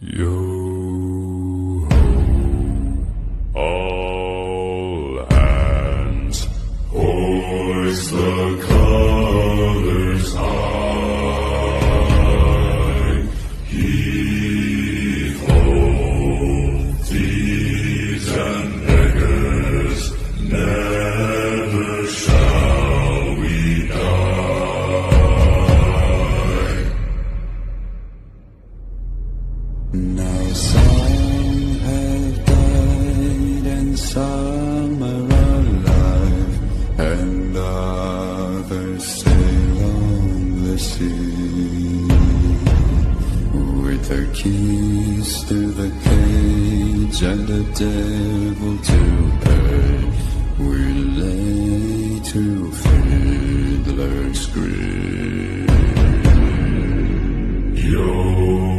Yo ho, all hands, hoist the colors high. Heave ho, thieves and beggars, never shall we die. Now some have died and some are alive, and others sail on the sea. With their keys to the cage and the devil to pay, we lay to fiddler's grave. Yo